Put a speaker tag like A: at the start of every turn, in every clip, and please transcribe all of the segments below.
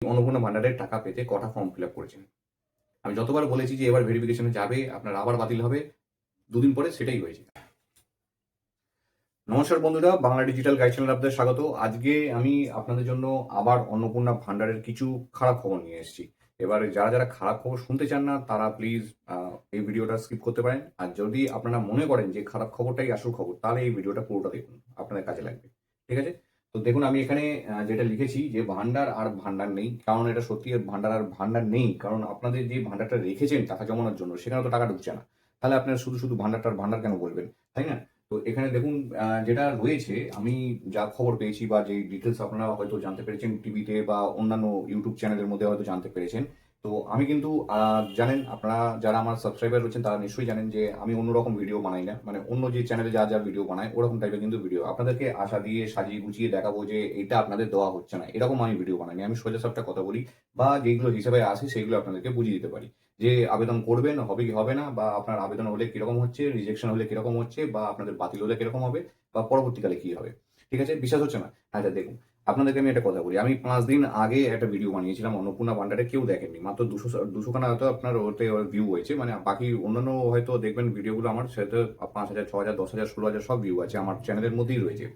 A: অন্নপূর্ণা ভান্ডারের টাকা পেতে কটা ফর্ম ফিল আপ করেছেন? আমি যতবার বলেছি যে এবার ভেরিফিকেশনে যাবে, আপনার আবার বাতিল হবে, দুদিন পরে সেটাই হয়েছে। নমস্কার বন্ধুরা, বাংলা ডিজিটাল গাইড চ্যানেলে আপনাদের স্বাগত। আজকে আমি আপনাদের জন্য আবার অন্নপূর্ণা ভান্ডারের কিছু খারাপ খবর নিয়ে এসেছি। এবারে যারা যারা খারাপ খবর শুনতে চান না তারা প্লিজ এই ভিডিওটা স্কিপ করতে পারেন। আর যদি আপনারা মনে করেন যে খারাপ খবরটাই আসল খবর, তাহলে এই ভিডিওটা পুরোটা দেখুন, আপনাদের কাজে লাগবে। ঠিক আছে? তো দেখুন, আমি এখানে যেটা লিখেছি যে ভান্ডার আর ভান্ডার নেই, কারণ এটা সত্যি ভান্ডার আর ভান্ডার নেই, কারণ আপনাদের যে ভান্ডারটা রেখেছেন টাকা জমানোর জন্য, সেখানে তো টাকা ঢুকছে না। তাহলে আপনারা শুধু শুধু ভান্ডারটার ভান্ডার কেন বলবেন, তাই না? তো এখানে দেখুন, যেটা রয়েছে, আমি যা খবর পেয়েছি বা যে ডিটেলস আপনারা হয়তো জানতে পেরেছেন টিভিতে বা অন্যান্য ইউটিউব চ্যানেলের মধ্যে হয়তো জানতে পেরেছেন। তো আমি কিন্তু জানেন, আপনারা যারা আমার সাবস্ক্রাইবার রয়েছেন তারা নিশ্চয়ই জানেন যে আমি অন্যরকম ভিডিও বানাই না, মানে অন্য যে চ্যানেলে যা যা ভিডিও বানায় ওরকম টাইপের কিন্তু ভিডিও আপনাদেরকে আশা দিয়ে সাজিয়ে গুছিয়ে দেখাবো যে এটা আপনাদের দেওয়া হচ্ছে না, এরকম আমি ভিডিও বানাইনি। আমি সোজা সাপটা কথা বলি, বা যেগুলো হিসেবে আসে সেগুলো আপনাদেরকে বুঝিয়ে দিতে পারি যে আবেদন করবেন, হবে কি হবে না, বা আপনার আবেদন হলে কিরকম হচ্ছে, রিজেকশন হলে কিরকম হচ্ছে, বা আপনাদের বাতিল হলে কিরকম হবে, বা পরবর্তীকালে কি হবে। ঠিক আছে? বিশ্বাস হচ্ছে না? আচ্ছা দেখুন, আপনাদেরকে আমি একটা কথা বলি। আমি ৫ দিন আগে একটা ভিডিও বানিয়েছিলাম অন্নপূর্ণা ভান্ডারে, কেউ দেখেননি, মাত্র ২০০ খানা হয়তো আপনার ওতে ভিউ হয়েছে, মানে বাকি অন্যান্য হয়তো দেখবেন ভিডিওগুলো আমার সেটা ৫,০০০, ৬,০০০, ১০,০০০, ১৬,০০০ সব ভিউ আছে, আমার চ্যানেলের মধ্যেই রয়েছে।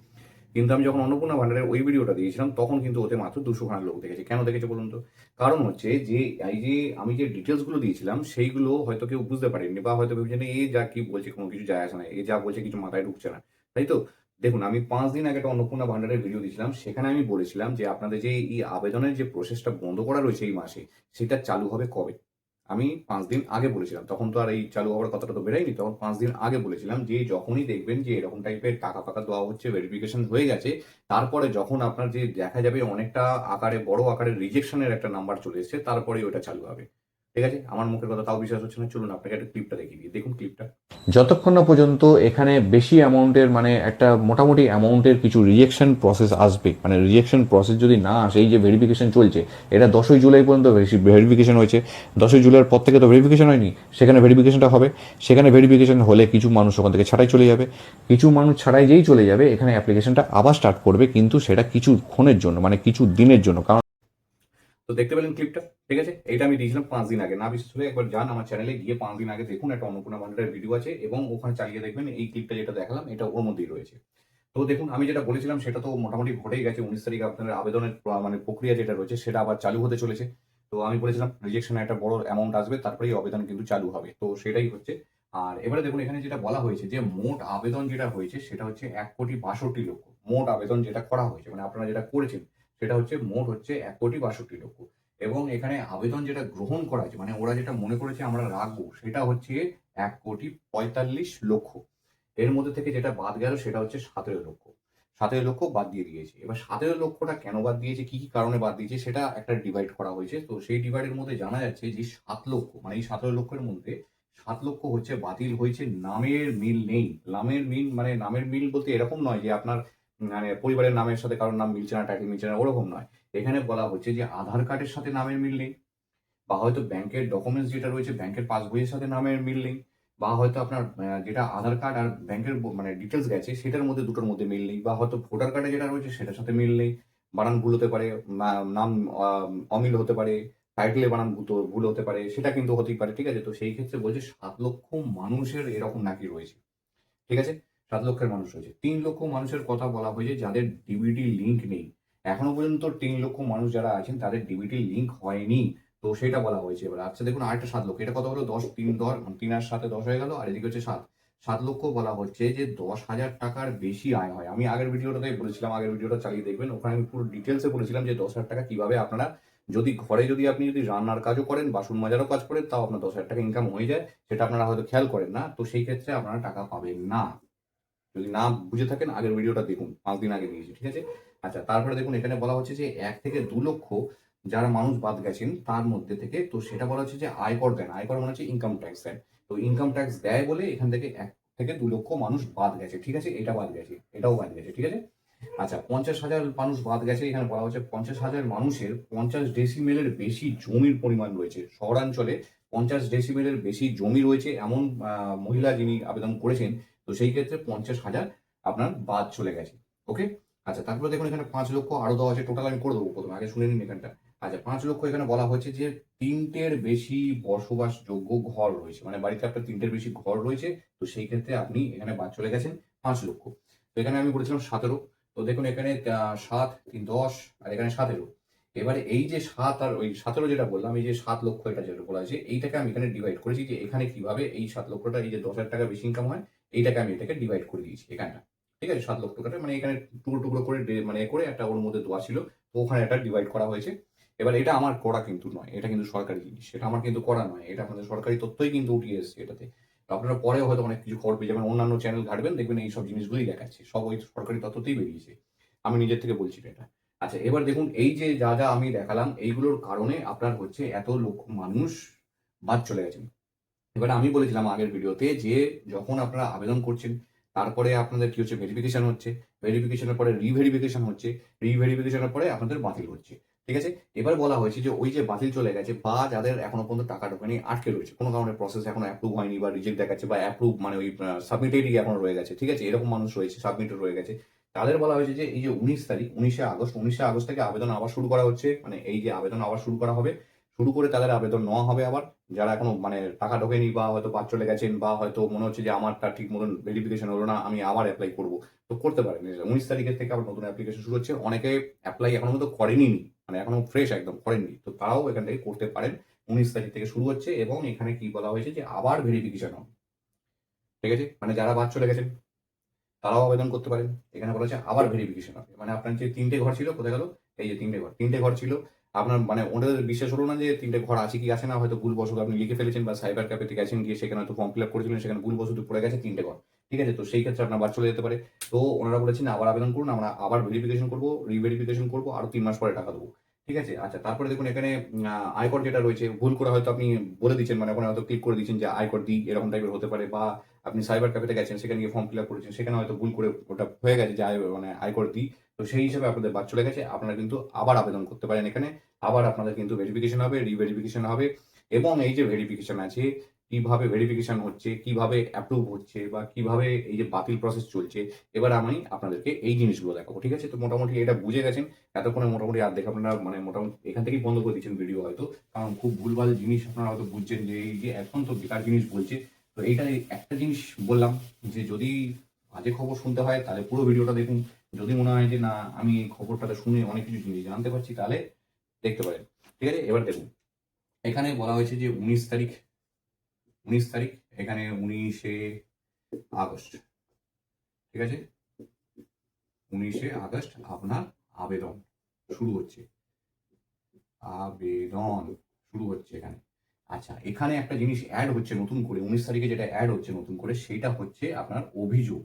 A: কিন্তু আমি যখন অন্নপূর্ণা ভান্ডারের ওই ভিডিওটা দিয়েছিলাম তখন কিন্তু ওতে মাত্র ২০০ খানা লোক দেখেছে। কেন দেখেছে বলুন তো? কারণ হচ্ছে যে এই যে আমি যে ডিটেলস গুলো দিয়েছিলাম সেইগুলো হয়তো কেউ বুঝতে পারেননি, বা হয়তো ভেবেছেন এ যা কি বলছে কোনো কিছু যায় আসে না, এ যা বলছে কিছু মাথায় ঢুকছে না, তাই তো? দেখুন, আমি ৫ দিন আগে একটা অন্নপূর্ণা ভান্ডারের ভিডিও দিয়েছিলাম, সেখানে আমি বলেছিলাম যে আপনাদের যে এই আবেদনের যে প্রসেসটা বন্ধ করা রয়েছে এই মাসে, সেটা চালু হবে কবে। আমি ৫ দিন আগে বলেছিলাম, তখন তো আর এই চালু হওয়ার কথাটা তো বেরোয়নি, তখন ৫ দিন আগে বলেছিলাম যে যখনই দেখবেন যে এরকম টাইপের টাকা ফাকা দেওয়া হচ্ছে, ভেরিফিকেশন হয়ে গেছে, তারপরে যখন আপনার যে দেখা যাবে অনেকটা আকারে, বড় আকারের রিজেকশনের একটা নাম্বার চলে এসছে, তারপরেই ওটা চালু হবে। ঠিক আছে? আমার মুখের কথা তাও বিশ্বাস হচ্ছে না, চলুন আপনাকে একটা ক্লিপটা দেখিয়ে দিই, দেখুন ক্লিপটা।
B: যতক্ষণ না পর্যন্ত এখানে বেশি অ্যামাউন্টের মানে একটা মোটামুটি অ্যামাউন্টের কিছু রিজেকশন প্রসেস আসবে, মানে রিজেকশন প্রসেস যদি না আসে, এই যে ভেরিফিকেশন চলছে, এটা 10ই জুলাই পর্যন্ত ভেরিফিকেশন হয়েছে, 10ই জুলাইয়ের পর থেকে তো ভেরিফিকেশন হয়নি, সেখানে ভেরিফিকেশনটা হবে। সেখানে ভেরিফিকেশন হলে কিছু মানুষ ওখান থেকে ছাড়াই চলে যাবে, কিছু মানুষ ছাড়াই যেই চলে যাবে এখানে অ্যাপ্লিকেশনটা আবার স্টার্ট করবে, কিন্তু সেটা কিছুক্ষণের জন্য, মানে কিছু দিনের জন্য। কারণ
A: তো দেখতে পেলেন ক্লিপটা? ঠিক আছে? এটা আমি দিয়েছিলাম ৫ দিন আগে। না বিশ্বাস হলে একবার যান আমার চ্যানেলে গিয়ে ৫ দিন আগে দেখুন, একটা অন্নপূর্ণা ভান্ডারের ভিডিও আছে এবং ওখানে চালিয়ে দেখবেন এই ক্লিপটা যেটা দেখালাম এটা ওর মধ্যেই রয়েছে। তো দেখুন, আমি যেটা বলেছিলাম সেটা তো মোটামুটি ঘটেই গেছে। ১৯ তারিখে আপনাদের আবেদনের মানে প্রক্রিয়া যেটা রয়েছে সেটা আবার চালু হতে চলেছে। তো আমি বলেছিলাম রিজেকশনের একটা বড় অ্যামাউন্ট আসবে, তারপরেই আবেদন কিন্তু চালু হবে। তো সেটাই হচ্ছে। আর এবারে দেখুন, এখানে যেটা বলা হয়েছে যে মোট আবেদন যেটা হয়েছে সেটা হচ্ছে ১,৬২,০০,০০০। মোট আবেদন যেটা করা হয়েছে, মানে আপনারা যেটা করেছেন সেটা হচ্ছে মোট হচ্ছে ১,৬২,০০,০০০। এবং এখানে আবেদন যেটা গ্রহণ করা হয়েছে, মানে ওরা যেটা মনে করেছে আমরা রাখবো, সেটা হচ্ছে ১,৪৫,০০,০০০। এর মধ্যে থেকে যেটা বাদ গেল সেটা হচ্ছে ১৭ লক্ষ। ১৭ লক্ষ বাদ দিয়ে দিয়েছে। এবার ১৭ লক্ষটা কেন বাদ দিয়েছে, কি কি কারণে বাদ দিয়েছে, সেটা একটা ডিভাইড করা হয়েছে। তো সেই ডিভাইডের মধ্যে জানা যাচ্ছে যে ৭ লক্ষ, মানে এই ১৭ লক্ষের মধ্যে ৭ লক্ষ হচ্ছে বাতিল হয়েছে নামের মিল নেই। নামের মিল মানে নামের মিল বলতে এরকম নয় যে আপনার মানে পরিবারের নামের সাথে কারোর নাম মিলছে না, টাইটেল মিলছে না, ওরকম নয়। এখানে বলা হচ্ছে যে আধার কার্ডের সাথে নামের মিল নেই, বা হয়তো ব্যাংকের ডকুমেন্টস যেটা রয়েছে ব্যাংকের পাসবইয়ের সাথে নামের মিল নেই, বা হয়তো আপনার যেটা আধার কার্ড আর ব্যাংকের মানে ডিটেলস গেছে সেটার মধ্যে দুটোর মধ্যে মিল নেই, বা হয়তো ভোটার কার্ডে যেটা রয়েছে সেটার সাথে মিল নেই, বানান ভুল হতে পারে, নাম অমিল হতে পারে, টাইটেলে বানান ভুল হতে পারে, সেটা কিন্তু হতেই পারে। ঠিক আছে? তো সেই ক্ষেত্রে বলছে ৭ লক্ষ মানুষের এরকম নাকি রয়েছে। ঠিক আছে? ৭ লক্ষের মানুষ রয়েছে। ৩ লক্ষ মানুষের কথা বলা হয়েছে যাদের ডিবিটি লিঙ্ক নেই। এখনো পর্যন্ত ৩ লক্ষ মানুষ যারা আছেন তাদের ডিবিটি লিঙ্ক হয়নি। তো সেটা বলা হয়েছে এবার। আচ্ছা দেখুন, আরেকটা ৭ লক্ষ। এটা কত হলো? ১০, ৩ আর ৭ এ ১০ হয়ে গেল। আর এদিকে হচ্ছে ৭। ৭ লক্ষ বলা হচ্ছে যে ১০,০০০ টাকার বেশি আয় হয়। আমি আগের ভিডিওটাতেই বলেছিলাম, আগের ভিডিওটা চালিয়ে দেখবেন। ওখানে আমি পুরো ডিটেইলসে বলেছিলাম যে ১০,০০০ টাকা কিভাবে আপনারা যদি ঘরে আপনি রান্নার কাজও করেন, বাসন মাজারও কাজ করেন, তাও আপনার ১০,০০০ টাকা ইনকাম হয়ে যায়। সেটা আপনারা হয়তো খেয়াল করেন না। তো সেই ক্ষেত্রে আপনারা টাকা পাবেন না। যদি না বুঝে থাকেন আগের ভিডিওটা দেখুন, ৫ দিন আগে দিয়েছি। ঠিক আছে? আচ্ছা, তারপরে দেখুন এখানে বলা হচ্ছে যে ১ থেকে ২ লক্ষ যারা মানুষ বাদ গেছেন তার মধ্যে থেকে, তো সেটা বলা হচ্ছে যে আয়কর দেন। আয়কর মানে হচ্ছে ইনকাম ট্যাক্স দেন। তো ইনকাম ট্যাক্স দেয় বলে এখান থেকে ১ থেকে ২ লক্ষ মানুষ বাদ গেছে। ঠিক আছে? এটা বাদ গেছে, এটাও বাদ গেছে। ঠিক আছে? আচ্ছা, ৫০,০০০ মানুষ বাদ গেছে। এখানে বলা হচ্ছে ৫০,০০০ মানুষের ৫০ ডেসিমেলের বেশি জমির পরিমাণ রয়েছে। শহরাঞ্চলে ৫০ ডেসিমেলের বেশি জমি রয়েছে এমন মহিলা যিনি আবেদন করেছেন। তো সেই ক্ষেত্রে ৫০,০০০ আপনার বাদ চলে গেছে। ওকে? আচ্ছা, তারপরে দেখুন এখানে ৫ লক্ষ আরো দেওয়া আছে। টোটাল আমি করে দেবো প্রথমে। আগে শুনে নিন এখানটা। আচ্ছা, 5 লক্ষ এখানে বলা হয়েছে যে 3টের বেশি বসবাসযোগ্য ঘর রয়েছে, মানে বাড়িতে আপনার 3টের বেশি ঘর রয়েছে। তো সেই ক্ষেত্রে আপনি এখানে বাদ চলে গেছেন 5 লক্ষ। তো এখানে আমি বলেছিলাম 17। তো দেখুন এখানে 7 3 10 আর এখানে 17। এবারে এই যে 7 আর ওই 17 যেটা বললাম, এই যে 7 লক্ষ এটা যেটা বলা হয়েছে, এইটাকে আমি এখানে ডিভাইড করেছি যে এখানে কিভাবে এই 7 লক্ষটা, এই যে 10,000 টাকা বেশি ইনকাম হয়, এইটাকে আমি এটাকে ডিভাইড করে দিয়েছি এখানটা। ঠিক আছে, 7 লক্ষ টাকা মানে এখানে টুকরো টুকরো করে মানে করে একটা ওর মধ্যে দেওয়া ছিল, তো ওখানে একটা ডিভাইড করা হয়েছে। এবার এটা আমার করা কিন্তু নয়, এটা কিন্তু সরকারি জিনিস, সেটা আমার কিন্তু করা নয়, এটা আপনাদের সরকারি তথ্যই কিন্তু উঠিয়ে এসেছে এটাতে। তো আপনারা পরেও হয়তো অনেক কিছু খবর পেয়ে যাবেন, অন্যান্য চ্যানেল ঘাটবেন, দেখবেন এই সব জিনিসগুলোই দেখাচ্ছে, সব ওই সরকারি তথ্যতেই বেরিয়েছে। আমি নিজের থেকে বলছি না এটা। আচ্ছা, এবার দেখুন এই যে যা যা আমি দেখালাম, এইগুলোর কারণে আপনার হচ্ছে এত লক্ষ মানুষ বাদ চলে গেছেন। এবার আমি বলেছিলাম আগের ভিডিওতে যে যখন আপনারা আবেদন করছেন, তারপরে আপনাদের কি হচ্ছে, ভেরিফিকেশন হচ্ছে, ভেরিফিকেশনের পরে রিভেরিফিকেশন হচ্ছে, রিভেরিফিকেশনের পরে আপনাদের বাতিল হচ্ছে। ঠিক আছে, এবার বলা হয়েছে যে ওই যে বাতিল চলে গেছে বা যাদের এখনো পর্যন্ত টাকা ঢোকেনি, আটকে রয়েছে, কোনো কারণে প্রসেস এখনো অ্যাপ্রুভ হয়নি বা রিজেক্ট দেখাচ্ছে বা অ্যাপ্রুভ মানে ওই সাবমিটেডই এখনো রয়ে গেছে। ঠিক আছে, এরকম মানুষ রয়েছে, সাবমিটেড রয়ে গেছে। তাদের বলা হয়েছে যে এই যে 19 তারিখ, 19শে আগস্ট থেকে আবেদন আবার শুরু করা হচ্ছে, মানে এই যে আবেদন আবার শুরু করা হবে, শুরু করে তাদের আবেদন নেওয়া হবে আবার। যারা এখনো মানে টাকা ঢোকেনি বা হয়তো বাদ চলে গেছেন বা হয়তো মনে হচ্ছে যে আমারটা ঠিক মতন ভেরিফিকেশন হলো না, আমি আবার অ্যাপ্লাই করব, তো করতে পারেন। 19 তারিখের থেকে আবার নতুন অ্যাপ্লিকেশন শুরু হচ্ছে। অনেকে অ্যাপ্লাই এখনো মতো করেনি, মানে এখনো ফ্রেশ একদম করেননি, তো তারাও এখান থেকে করতে পারেন। 19 তারিখ থেকে শুরু হচ্ছে এবং এখানে কি বলা হয়েছে যে আবার ভেরিফিকেশন হবে। ঠিক আছে, মানে যারা বাদ চলে গেছেন তারাও আবেদন করতে পারেন। এখানে বলা হচ্ছে আবার ভেরিফিকেশন হবে, মানে আপনার যে 3টে ঘর ছিল, কোথায় গেল, এই যে 3টে ঘর ছিল আপনার, মানে ওদের বিশ্বাস হলো না যে 3টে ঘর আছে কি আছে না, হয়তো ভুলবশত আপনি লিখে ফেলেছেন বা সাইবার ক্যাফেতে গেছেন, গিয়ে সেখানে হয়তো ফর্ম ফিল আপ করেছিলেন, সেখানে ভুলবশত পড়ে গেছে 3টে ঘর। ঠিক আছে, তো সেই ক্ষেত্রে আপনার বাদ চলে যেতে পারে। তো ওনারা বলেছেন আবার আবেদন করুন, আমরা আবার ভেরিফিকেশন করবো, রিভেরিফিকেশন করবো, আরো 3 মাস পরে টাকা দেবো। ঠিক আছে, আচ্ছা, তারপরে দেখুন এখানে আয়কর যেটা রয়েছে, ভুল করে হয়তো আপনি বলে দিচ্ছেন, মানে ওখানে হয়তো ক্লিক করে দিচ্ছেন যে আয়কর দিই, এরকম টাইপের হতে পারে, বা আপনি সাইবার ক্যাফেতে গেছেন, সেখানে গিয়ে ফর্ম ফিল আপ করেছেন, সেখানে হয়তো ভুল করে ওটা হয়ে গেছে যে মানে আয়কর দিই। তো সেই হিসেবে আপনাদের বাদ চলে গেছে, আপনারা কিন্তু আবার আবেদন করতে পারেন এখানে। আবার আপনাদের কিন্তু ভেরিফিকেশন হবে, রিভেরিফিকেশন হবে। এবং এই যে ভেরিফিকেশন আছে, কিভাবে ভেরিফিকেশন হচ্ছে, কিভাবে অ্যাপ্রুভ হচ্ছে, বা কিভাবে এই যে বাতিল প্রসেস চলছে, এবার আমি আপনাদেরকে এই জিনিসগুলো দেখাবো। ঠিক আছে, তো মোটামুটি এটা বুঝে গেছেন এতক্ষণে, মোটামুটি আর দেখে আপনারা মানে মোটামুটি এখান থেকেই বন্ধ করে দিচ্ছেন ভিডিও হয়তো, কারণ খুব ভুলভাল জিনিস আপনারা হয়তো বুঝছেন যে এই যে এখন তো বেকার জিনিস বলছে। তো এইটা একটা জিনিস বললাম যে যদি বাজে খবর শুনতে হয় তাহলে পুরো ভিডিওটা দেখুন। যদি মনে হয় যে না, আমি এই খবরটাতে শুনে অনেক কিছু জিনিস জানতে পারছি, তাহলে দেখতে পারেন। ঠিক আছে, এবার দেখুন এখানে বলা হয়েছে যে 19 তারিখ, 19 তারিখ, এখানে 19শে আগস্ট। ঠিক আছে, 19শে আগস্ট আপনার আবেদন শুরু হচ্ছে, আবেদন শুরু হচ্ছে এখানে। আচ্ছা, এখানে একটা জিনিস অ্যাড হচ্ছে নতুন করে, 19 তারিখে যেটা অ্যাড হচ্ছে নতুন করে, সেটা হচ্ছে আপনার অভিযোগ,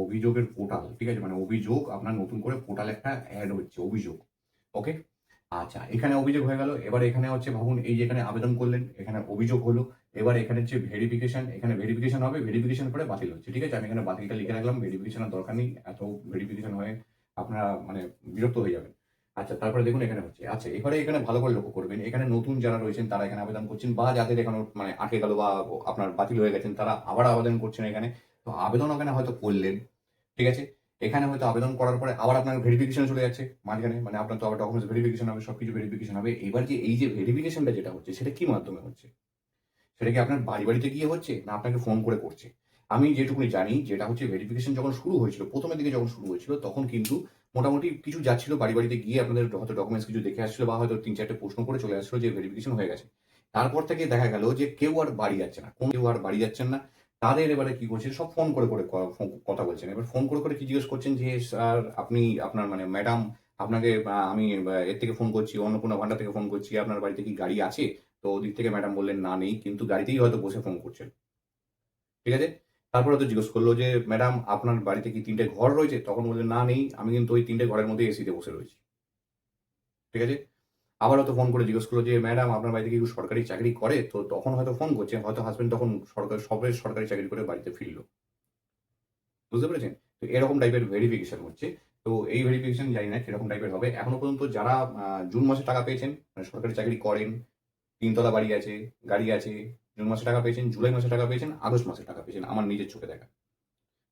A: অভিযোগের পোর্টাল। ঠিক আছে, মানে অভিযোগ আপনার নতুন করে পোর্টাল একটা অ্যাড হচ্ছে, অভিযোগ। ওকে, আচ্ছা, এখানে অভিযোগ হয়ে গেল। এবার এখানে হচ্ছে ভাবুন, এই যে এখানে আবেদন করলেন, এখানে অভিযোগ হলো। এবার এখানে হচ্ছে ভেরিফিকেশন, এখানে ভেরিফিকেশন হবে, ভেরিফিকেশন করে বাতিল হচ্ছে। ঠিক আছে, আমি এখানে বাতিলটা লিখে রাখলাম, ভেরিফিকেশনের দরকার নেই, এত ভেরিফিকেশন হয়ে আপনারা মানে বিরক্ত হয়ে যাবেন। আচ্ছা, তারপরে দেখুন এখানে হচ্ছে, আচ্ছা এবারে এখানে ভালো করে লক্ষ্য করবেন, এখানে নতুন যারা রয়েছেন তারা এখানে আবেদন করছেন, বা যাদের এখানে মানে আটকে গেল বা আপনার বাতিল হয়ে গেছেন, তারা আবার আবেদন করছেন এখানে। তো আবেদন ওখানে হয়তো করলেন, ঠিক আছে, এখানে হয়তো আবেদন করার পরে আবার আপনার ভেরিফিকেশন চলে যাচ্ছে মাঝখানে, মানে আপনার তো আবার ডকুমেন্টস ভেরিফিকেশন হবে, সবকিছু ভেরিফিকেশন হবে। এবার যে এই যে ভেরিফিকেশনটা যেটা হচ্ছে, সেটা কি মাধ্যমে হচ্ছে, সেটা কি আপনার বাড়ি বাড়িতে গিয়ে হচ্ছে না আপনাকে ফোন করে করছে? আমি যেটুকুনি জানি, যেটা হচ্ছে ভেরিফিকেশন যখন শুরু হয়েছিল, প্রথমের দিকে যখন শুরু হয়েছিল, তখন কিন্তু মোটামুটি কিছু যাচ্ছিল বাড়ি বাড়িতে গিয়ে আপনাদের হয়তো ডকুমেন্টস কিছু দেখে আসছিল, বা হয়তো 3-4টে প্রশ্ন করে চলে আসছিল যে ভেরিফিকেশন হয়ে গেছে। তারপর থেকে দেখা গেল যে কেউ আর বাড়ি যাচ্ছে না, কেউ আর বাড়ি যাচ্ছেন না। তাদের এবারে কি করছে, সব ফোন করে করে কথা বলছেন। এবার ফোন করে করে কি জিজ্ঞেস করছেন যে স্যার আপনি, আপনার মানে ম্যাডাম, আপনাকে আমি এর থেকে ফোন করছি, অন্নপূর্ণা ভান্ডার থেকে ফোন করছি, আপনার বাড়িতে কি গাড়ি আছে? তো ওদিক থেকে ম্যাডাম বললেন না নেই, কিন্তু গাড়িতেই হয়তো বসে ফোন করছেন। ঠিক আছে, তারপরে হয়তো জিজ্ঞেস করলো যে ম্যাডাম আপনার বাড়িতে কি 3টে ঘর রয়েছে? তখন বললেন না নেই, আমি কিন্তু ওই 3টে ঘরের মধ্যে এসিতে বসে রয়েছি। ঠিক আছে, আবার হয়তো ফোন করে জিজ্ঞেস করলো যে ম্যাডাম আপনার বাড়িতে কি কেউ সরকারি চাকরি করে? তো তখন হয়তো ফোন করছে, হয়তো হাজবেন্ড তখন সবে সরকারি চাকরি করে বাড়িতে ফিরলো। বুঝতে পেরেছেন? তো এরকম টাইপের ভেরিফিকেশন হচ্ছে। তো এই ভেরিফিকেশন জানি না কিরকম টাইপের হবে। এখনো পর্যন্ত যারা জুন মাসে টাকা পেয়েছেন, মানে সরকারি চাকরি করেন, ৩ তলা বাড়ি আছে, গাড়ি আছে, জুন মাসে টাকা পেয়েছেন, জুলাই মাসে টাকা পেয়েছেন, আগস্ট মাসে টাকা পেয়েছেন, আমার নিজের চোখে দেখা।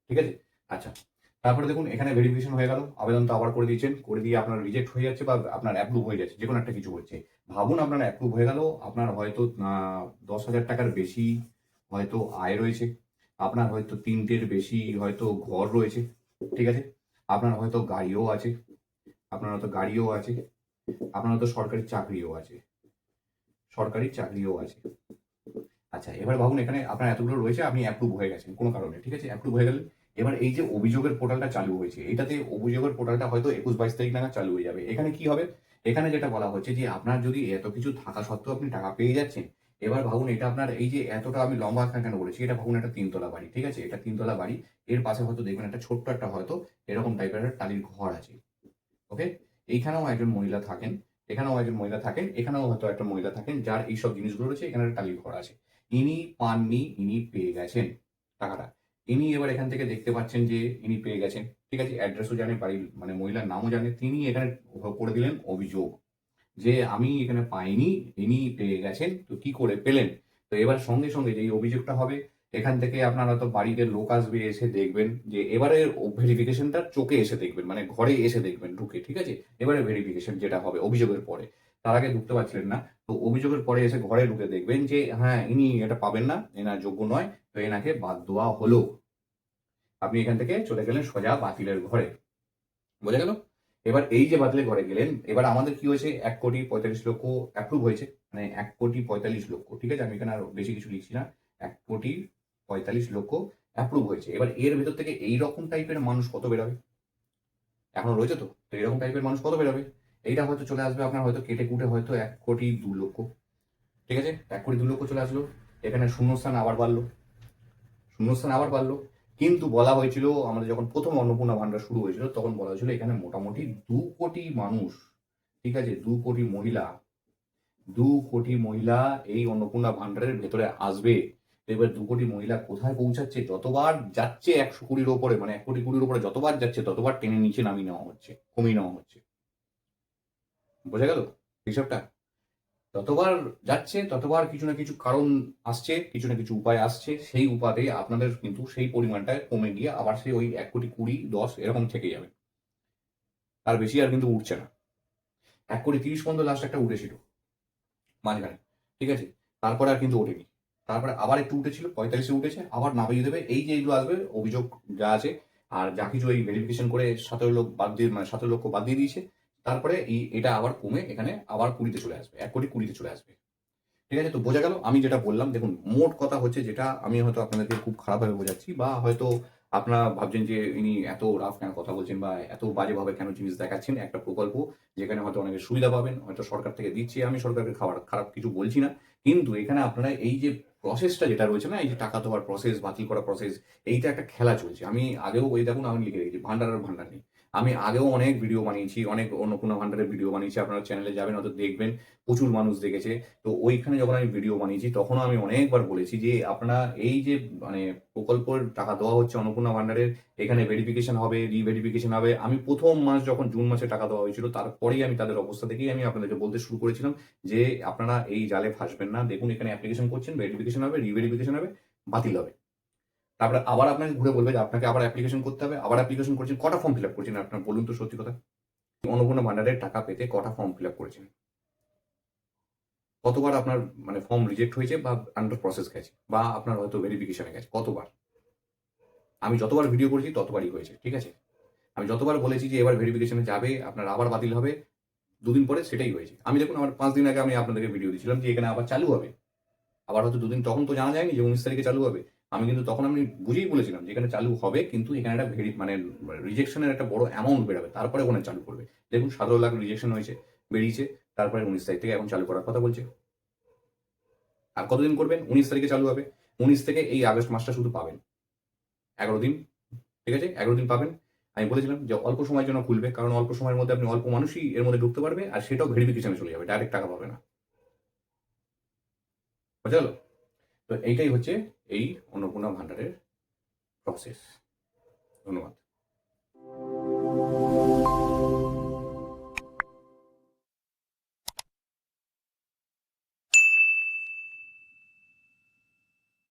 A: ঠিক আছে? আচ্ছা, তারপরে দেখুন এখানে ভেরিফিকেশন হয়ে গেল, আবেদন তো আবার করে দিয়েছেন, করে দিয়ে আপনার রিজেক্ট হয়ে যাচ্ছে বা আপনার অ্যাপ্রুভ হয়ে যাচ্ছে, যে কোনো একটা কিছু হচ্ছে। ভাবুন আপনার অ্যাপ্রুভ হয়ে গেল, আপনার হয়তো 10,000 টাকার বেশি হয়তো আয় রয়েছে, আপনার হয়তো 3টের বেশি হয়তো ঘর রয়েছে, ঠিক আছে, আপনার হয়তো গাড়িও আছে, আপনার হয়তো গাড়িও আছে, আপনার হয়তো সরকারি চাকরিও আছে, সরকারি চাকরিও আছে। আচ্ছা, এবার ভাবুন এখানে আপনার এতগুলো রয়েছে, আপনি অ্যাপ্রুভ হয়ে গেছেন কোনো কারণে, ঠিক আছে, অ্যাপ্রুভ হয়ে গেলেন। এবার এই যে অভিযোগের পোর্টালটা চালু হয়েছে, এটাতে অভিযোগের পোর্টালটা হয়তো 21-22 তারিখ নাগাদ চালু হয়ে যাবে। এখানে কি হবে, এখানে যেটা বলা হচ্ছে যে আপনার যদি এত কিছু থাকা সত্ত্বেও আপনি টাকা পেয়ে যাচ্ছেন, এবার ভাবুন এটা আপনার এই যে এতটা আমি লম্বা কেন বলেছি, এটা ভাবুন একটা 3 তলা বাড়ি, ঠিক আছে, এটা 3 তলা বাড়ি, এর পাশে হয়তো দেখবেন একটা ছোট্ট একটা হয়তো এরকম টাইপের একটা টালির ঘর আছে, ওকে, এইখানেও একজন মহিলা থাকেন, এখানেও একজন মহিলা থাকেন, এখানেও হয়তো একটা মহিলা থাকেন, যার এইসব জিনিসগুলো রয়েছে, এখানে একটা টালির ঘর আছে। ইনি পাননি, ইনি পেয়ে গেছেন টাকাটা। ইনি এবার এখান থেকে দেখতে পাচ্ছেন যে ইনি পেয়ে গেছেন, ঠিক আছে, অ্যাড্রেসও জানে, বাড়ির মানে মহিলার নামও জানে, তিনি এখানে করে দিলেন অভিযোগ যে আমি এখানে পাইনি, ইনি পেয়ে গেছেন, তো কি করে পেলেন। তো এবার সঙ্গে সঙ্গে যে এই অভিযোগটা হবে, এখান থেকে আপনার হয়তো বাড়িতে লোক আসবে, এসে দেখবেন যে এবারে ভেরিফিকেশনটা চোখে এসে দেখবেন, মানে ঘরে এসে দেখবেন ঢুকে, ঠিক আছে, এবারে ভেরিফিকেশন যেটা হবে অভিযোগের পরে, তার আগে ঢুকতে পারছিলেন না, তো অভিযোগের পরে এসে ঘরে ঢুকে দেখবেন যে হ্যাঁ ইনি এটা পাবেন না, এনার যোগ্য নয়, তো এনাকে বাদ দেওয়া হলো। আপনি এখান থেকে চলে গেলেন সোজা বাতিলের ঘরে, বোঝা গেল। এবার এই যে বাতিলের ঘরে গেলেন, এবার আমাদের কি হয়েছে, 1,45,00,000 অ্যাপ্রুভ হয়েছে, মানে 1,45,00,000, ঠিক আছে, আমি এখানে আর বেশি কিছু লিখছি না, 1,45,00,000 অ্যাপ্রুভ হয়েছে। এবার এর ভেতর থেকে এইরকম টাইপের মানুষ কত বেরোবে, এখনো রয়েছে তো, তো এরকম টাইপের মানুষ কত বেরোবে, এইটা হয়তো চলে আসবে আপনার হয়তো কেটে কুটে হয়তো 1,02,00,000, ঠিক আছে, 1,02,00,000 চলে আসলো। এখানে শূন্যস্থান আবার বাড়লো, শূন্যস্থান আবার বাড়লো। কিন্তু বলা হয়েছিল আমাদের যখন প্রথম অন্নপূর্ণা ভান্ডার শুরু হয়েছিল, তখন বলা হয়েছিল এখানে মোটামুটি 2 কোটি মানুষ, ঠিক আছে, 2 কোটি মহিলা, 2 কোটি মহিলা এই অন্নপূর্ণা ভান্ডারের ভেতরে আসবে। তো এবার 2 কোটি মহিলা কোথায় পৌঁছাচ্ছে, যতবার যাচ্ছে 100 কোটির ওপরে, মানে 1,00,00,000 ওপরে যতবার যাচ্ছে ততবার টেনে নিচে নামিয়ে নেওয়া হচ্ছে, কমিয়ে নেওয়া হচ্ছে, বোঝা গেল হিসাবটা। যতবার যাচ্ছে ততবার কিছু না কিছু কারণ আসছে, কিছু না কিছু উপায় আসছে, সেই উপায়ে আপনাদের কিন্তু সেই পরিমাণটা কমে গিয়ে আবার সেই ওই 1,20,00,000, 10 এরকম থেকে যাবে, তার বেশি আর কিন্তু উঠছে না। 1,30,00,000 পর্যন্ত লাস্ট একটা উঠেছিল মাঝখানে, ঠিক আছে, তারপরে আর কিন্তু ওঠেনি, তারপরে আবার একটু উঠেছিল, 45-এ উঠেছে, আবার নামিয়ে দেবে। এই যে এইগুলো আসবে অভিযোগ যা আছে, আর যা কিছু এই ভেরিফিকেশন করে 17 বাদ দিয়ে, মানে 17 লক্ষ বাদ দিয়ে দিয়েছে, তারপরে এটা আবার কমে এখানে আবার 20-তে চলে আসবে, 1,20,00,000 চলে আসবে, ঠিক আছে। তো বোঝা গেল আমি যেটা বললাম, দেখুন মোট কথা হচ্ছে, যেটা আমি হয়তো আপনাদেরকে খুব খারাপভাবে বোঝাচ্ছি, বা হয়তো আপনারা ভাবছেন যে ইনি এত রাফ কেন কথা বলছেন বা এত বাজেভাবে কেন জিনিস দেখাচ্ছেন, একটা প্রকল্প যেখানে হয়তো অনেকে সুবিধা পাবেন, হয়তো সরকার থেকে দিচ্ছে, আমি সরকারকে খারাপ কিছু বলছি না, কিন্তু এখানে আপনারা এই যে প্রসেসটা যেটা রয়েছে না, এই যে টাকা দেওয়ার প্রসেস, বাতিল করা প্রসেস, এইটা একটা খেলা চলছে। আমি আগেও ওই দেখুন আমি লিখে রেখেছি ভান্ডার আর ভান্ডার নেই, আমি আগেও অনেক ভিডিও বানিয়েছি, অনেক অন্নপূর্ণা ভান্ডারের ভিডিও বানিয়েছি, আপনারা চ্যানেলে যাবেন হয়তো দেখবেন, প্রচুর মানুষ দেখেছে। তো ওইখানে যখন আমি ভিডিও বানিয়েছি তখনও আমি অনেকবার বলেছি যে আপনারা এই যে মানে প্রকল্পের টাকা দেওয়া হচ্ছে অন্নপূর্ণা ভান্ডারের, এখানে ভেরিফিকেশন হবে, রিভেরিফিকেশন হবে। আমি প্রথম মাস যখন জুন মাসে টাকা দেওয়া হয়েছিল, তারপরেই আমি তাদের অবস্থা দেখেই আমি আপনাদেরকে বলতে শুরু করেছিলাম যে আপনারা এই জালে ফাঁসবেন না, দেখুন এখানে অ্যাপ্লিকেশন করছেন, ভেরিফিকেশন হবে, রিভেরিফিকেশন হবে, বাতিল হবে, তারপরে আবার আপনাকে ঘুরে বলবে যে আপনাকে আবার অ্যাপ্লিকেশন করতে হবে, আবার অ্যাপ্লিকেশন করছেন, কটা ফর্ম ফিল আপ করছেন আপনার বলুন তো সত্যি কথা, অন্নপূর্ণা ভান্ডারের টাকা পেতে কটা ফর্ম ফিল আপ করেছেন, কতবার আপনার মানে ফর্ম রিজেক্ট হয়েছে বা আন্ডার প্রসেস গেছে বা আপনার হয়তো ভেরিফিকেশনে গেছে, কতবার। আমি যতবার ভিডিও করেছি ততবারই হয়েছে, ঠিক আছে, আমি যতবার বলেছি যে এবার ভেরিফিকেশনে যাবে, আপনার আবার বাতিল হবে, 2 দিন পরে সেটাই হয়েছে। আমি দেখুন আমার 5 দিন আগে আমি আপনাদেরকে ভিডিও দিয়েছিলাম যে এখানে আবার চালু হবে, আবার হয়তো 2 দিন, তখন তো জানা যায়নি যে 19 তারিখে চালু হবে। আমি কিন্তু তখন আমি বুঝেই বলেছিলাম যে এখানে চালু হবে, কিন্তু এখানে একটা মানে রিজেকশনের একটা বড় অ্যামাউন্ট বেরোবে, তারপরে ওখানে চালু করবে। দেখুন 17 লাখ রিজেকশন হয়েছে, বেরিয়েছে, তারপরে 19 তারিখ থেকে এখন চালু করার কথা বলছে। আর কতদিন করবেন, 19 তারিখে চালু হবে, 19 থেকে এই আগস্ট মাসটা শুধু পাবেন 11 দিন, ঠিক আছে, 11 দিন পাবেন। আমি বলেছিলাম যে অল্প সময়ের জন্য খুলবে, কারণ অল্প সময়ের মধ্যে আপনি অল্প মানুষই এর মধ্যে ঢুকতে পারবে, আর সেটাও ভেরিফিকেশনে চলে যাবে, ডাইরেক্ট টাকা পাবে না, বোঝা গেল। তো এইটাই হচ্ছে এই অন্নপূর্ণা ভান্ডারের প্রসেস। ধন্যবাদ।